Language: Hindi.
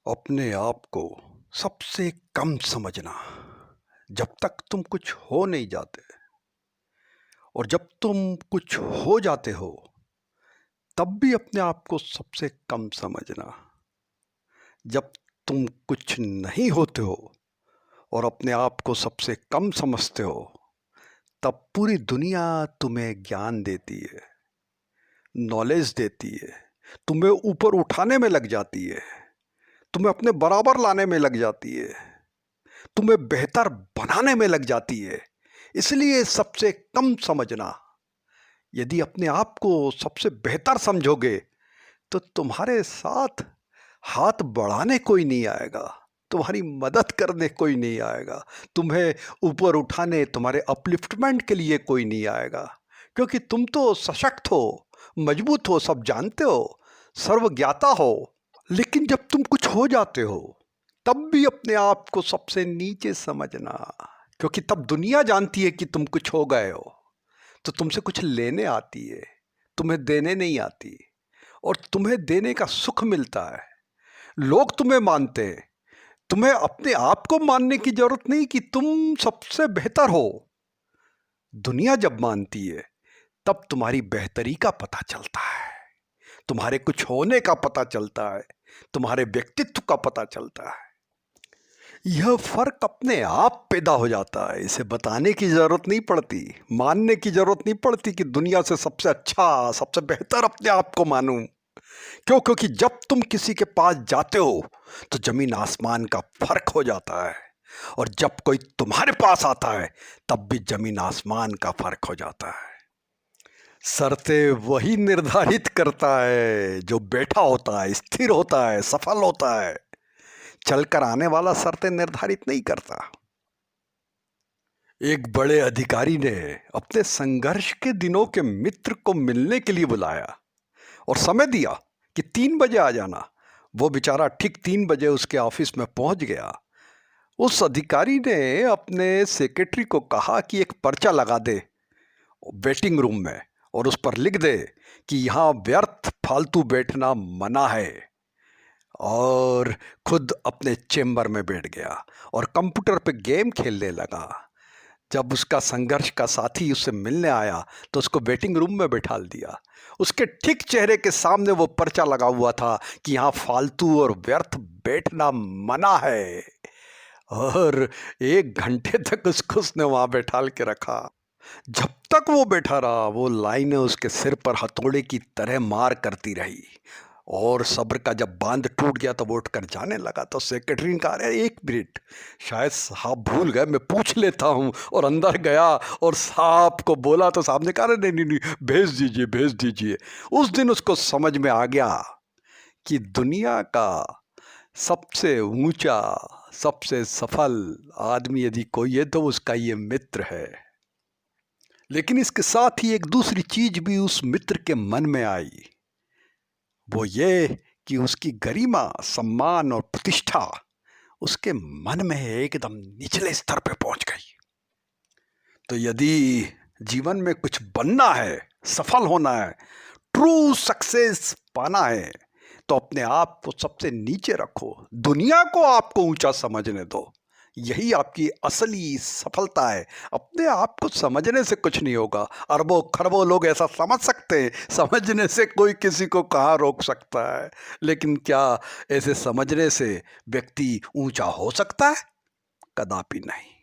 अपने आप को सबसे कम समझना। जब तक तुम कुछ हो नहीं जाते और जब तुम कुछ हो जाते हो तब भी अपने आप को सबसे कम समझना। जब तुम कुछ नहीं होते हो और अपने आप को सबसे कम समझते हो तब पूरी दुनिया तुम्हें ज्ञान देती है, नॉलेज देती है, तुम्हें ऊपर उठाने में लग जाती है, तुम्हें अपने बराबर लाने में लग जाती है, तुम्हें बेहतर बनाने में लग जाती है। इसलिए सबसे कम समझना। यदि अपने आप को सबसे बेहतर समझोगे तो तुम्हारे साथ हाथ बढ़ाने कोई नहीं आएगा, तुम्हारी मदद करने कोई नहीं आएगा, तुम्हें ऊपर उठाने, तुम्हारे अपलिफ्टमेंट के लिए कोई नहीं आएगा। क्योंकि तुम तो सशक्त हो, मजबूत हो, सब जानते हो, सर्वज्ञाता हो। लेकिन जब तुम कुछ हो जाते हो तब भी अपने आप को सबसे नीचे समझना। क्योंकि तब दुनिया जानती है कि तुम कुछ हो गए हो तो तुमसे कुछ लेने आती है, तुम्हें देने नहीं आती। और तुम्हें देने का सुख मिलता है, लोग तुम्हें मानते हैं। तुम्हें अपने आप को मानने की जरूरत नहीं कि तुम सबसे बेहतर हो। दुनिया जब मानती है तब तुम्हारी बेहतरी का पता चलता है, तुम्हारे कुछ होने का पता चलता है, तुम्हारे व्यक्तित्व का पता चलता है। यह फर्क अपने आप पैदा हो जाता है, इसे बताने की जरूरत नहीं पड़ती, मानने की जरूरत नहीं पड़ती कि दुनिया से सबसे अच्छा, सबसे बेहतर अपने आप को मानूं। क्यों? क्योंकि जब तुम किसी के पास जाते हो तो जमीन आसमान का फर्क हो जाता है, और जब कोई तुम्हारे पास आता है तब भी जमीन आसमान का फर्क हो जाता है। शर्तें वही निर्धारित करता है जो बैठा होता है, स्थिर होता है, सफल होता है। चलकर आने वाला शर्तें निर्धारित नहीं करता। एक बड़े अधिकारी ने अपने संघर्ष के दिनों के मित्र को मिलने के लिए बुलाया और समय दिया कि 3 बजे आ जाना। वो बेचारा ठीक 3 बजे उसके ऑफिस में पहुंच गया। उस अधिकारी ने अपने सेक्रेटरी को कहा कि एक पर्चा लगा दे वेटिंग रूम में और उस पर लिख दे कि यहाँ व्यर्थ फालतू बैठना मना है, और खुद अपने चेम्बर में बैठ गया और कंप्यूटर पे गेम खेलने लगा। जब उसका संघर्ष का साथी उससे मिलने आया तो उसको वेटिंग रूम में बैठा दिया। उसके ठीक चेहरे के सामने वो पर्चा लगा हुआ था कि यहाँ फालतू और व्यर्थ बैठना मना है। और 1 घंटे तक उसने वहां बैठाल के रखा। जब तक वो बैठा रहा वो लाइनें उसके सिर पर हथौड़े की तरह मार करती रही, और सब्र का जब बांध टूट गया तो वो उठकर जाने लगा। तो सेक्रेटरी ने कहा, अरे 1 मिनट, शायद साहब भूल गए, मैं पूछ लेता हूँ। और अंदर गया और साहब को बोला तो साहब ने कहा, नहीं नहीं नहीं, भेज दीजिए भेज दीजिए। उस दिन उसको समझ में आ गया कि दुनिया का सबसे ऊंचा, सबसे सफल आदमी यदि कोई है तो उसका ये मित्र है। लेकिन इसके साथ ही एक दूसरी चीज भी उस मित्र के मन में आई, वो ये कि उसकी गरिमा, सम्मान और प्रतिष्ठा उसके मन में एकदम निचले स्तर पे पहुंच गई। तो यदि जीवन में कुछ बनना है, सफल होना है, ट्रू सक्सेस पाना है, तो अपने आप को सबसे नीचे रखो, दुनिया को आपको ऊंचा समझने दो। यही आपकी असली सफलता है। अपने आप को समझने से कुछ नहीं होगा। अरबों खरबों लोग ऐसा समझ सकते हैं, समझने से कोई किसी को कहाँ रोक सकता है। लेकिन क्या ऐसे समझने से व्यक्ति ऊंचा हो सकता है? कदापि नहीं।